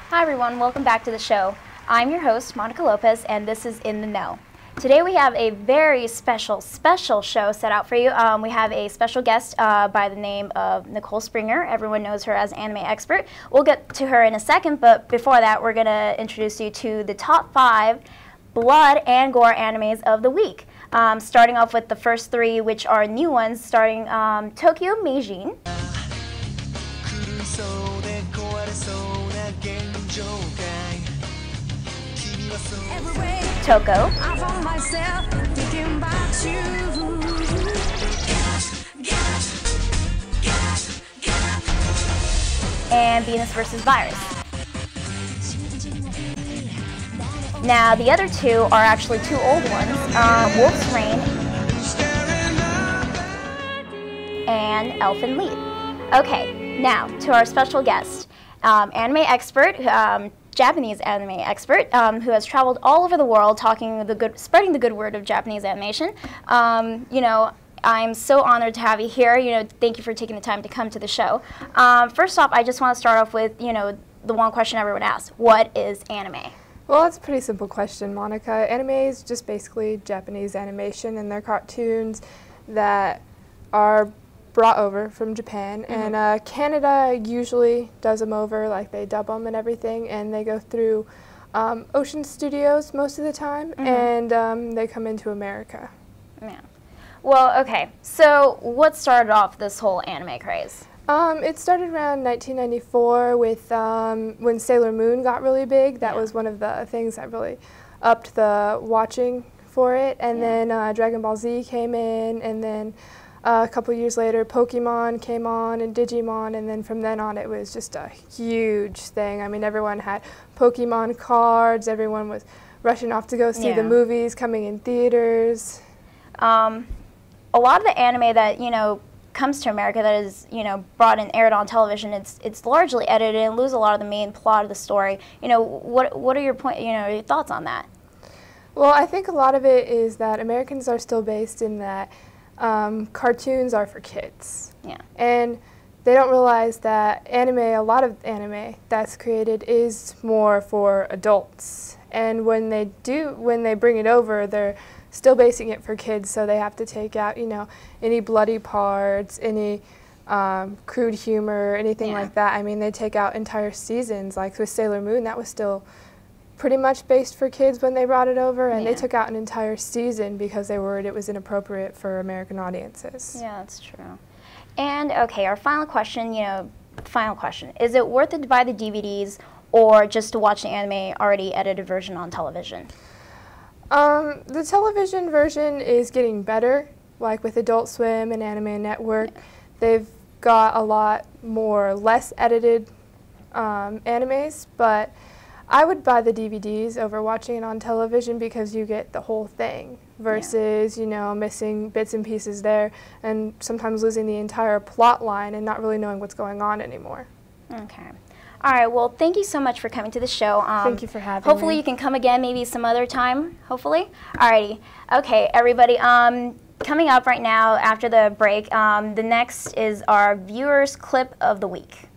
Hi everyone, welcome back to the show. I'm your host, Monica Lopez, and this is In the Know. Today we have a very special show set out for you. We have a special guest by the name of Nicole Springer. Everyone knows her as Anime Expert. We'll get to her in a second, but before that, we're going to introduce you to the top 5 blood and gore animes of the week. Starting off with the first 3, which are new ones, starting Tokyo Meijin, Toko, and Venus vs. Virus. Now, the other 2 are actually 2 old ones, Wolf's Rain and Elfen Lied. Okay, now to our special guest, anime expert, Japanese anime expert, who has traveled all over the world spreading the good word of Japanese animation. You know, I'm so honored to have you here. You know, thank you for taking the time to come to the show. First off, I just want to start off with, you know, the one question everyone asks: what is anime? Well, it's a pretty simple question, Monica. Anime is just basically Japanese animation, and they're cartoons that are brought over from Japan. Mm-hmm. And Canada usually does them over, like they dub them and everything, and they go through Ocean Studios most of the time, mm-hmm. and they come into America. Yeah. Well, okay, so what started off this whole anime craze? It started around 1994 with when Sailor Moon got really big. That was one of the things that really upped the watching for it. And then Dragon Ball Z came in, and then a couple years later Pokemon came on and Digimon, and then from then on it was just a huge thing. I mean, everyone had Pokemon cards, everyone was rushing off to go see the movies coming in theaters. A lot of the anime that, you know, comes to America that is, you know, brought and aired on television, it's largely edited and lose a lot of the main plot of the story. You know, what are your your thoughts on that? Well, I think a lot of it is that Americans are still based in that cartoons are for kids. Yeah. And they don't realize that a lot of anime that's created is more for adults. And when they bring it over, they're still basing it for kids, so they have to take out, you know, any bloody parts, any crude humor, anything like that. I mean, they take out entire seasons. Like with Sailor Moon, that was still pretty much based for kids when they brought it over, and they took out an entire season because they worried it was inappropriate for American audiences. Yeah, that's true. And okay, our final question, is it worth it to buy the DVDs or just to watch the anime already edited version on television? The television version is getting better, like with Adult Swim and Anime Network. They've got a lot more less edited animes, but I would buy the DVDs over watching it on television because you get the whole thing versus, you know, missing bits and pieces there and sometimes losing the entire plot line and not really knowing what's going on anymore. Okay. All right, well, thank you so much for coming to the show. Thank you for having me. Hopefully you can come again maybe some other time, hopefully. All righty. Okay, everybody, coming up right now after the break, the next is our viewers clip of the week.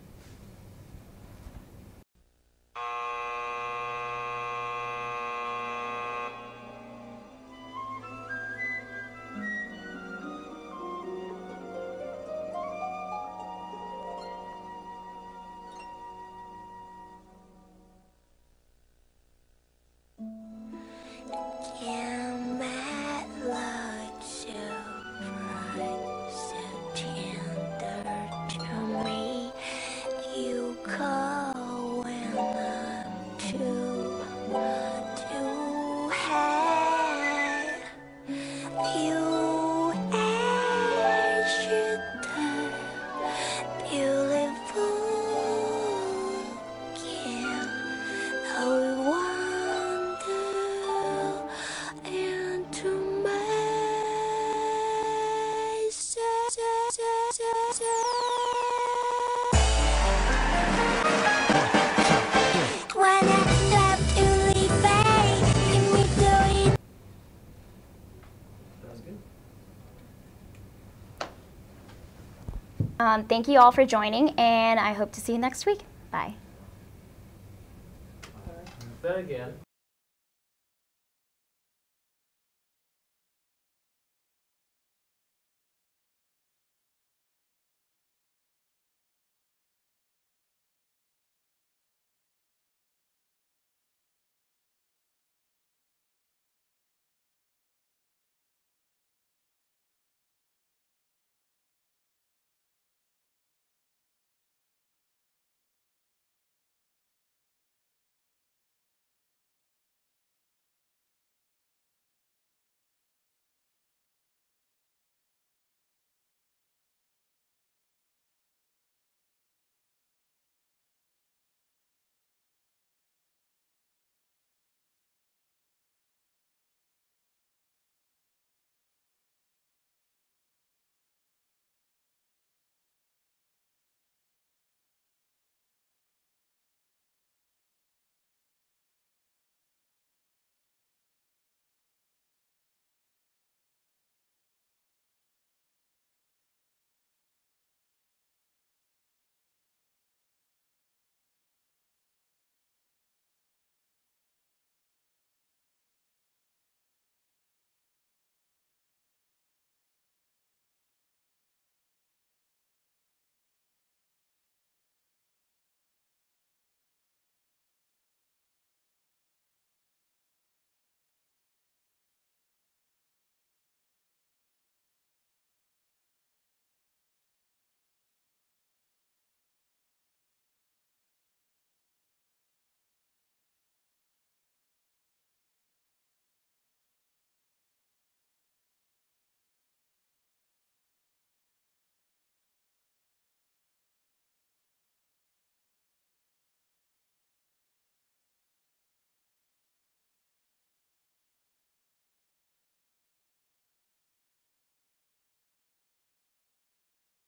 Thank you all for joining, and I hope to see you next week. Bye. That again.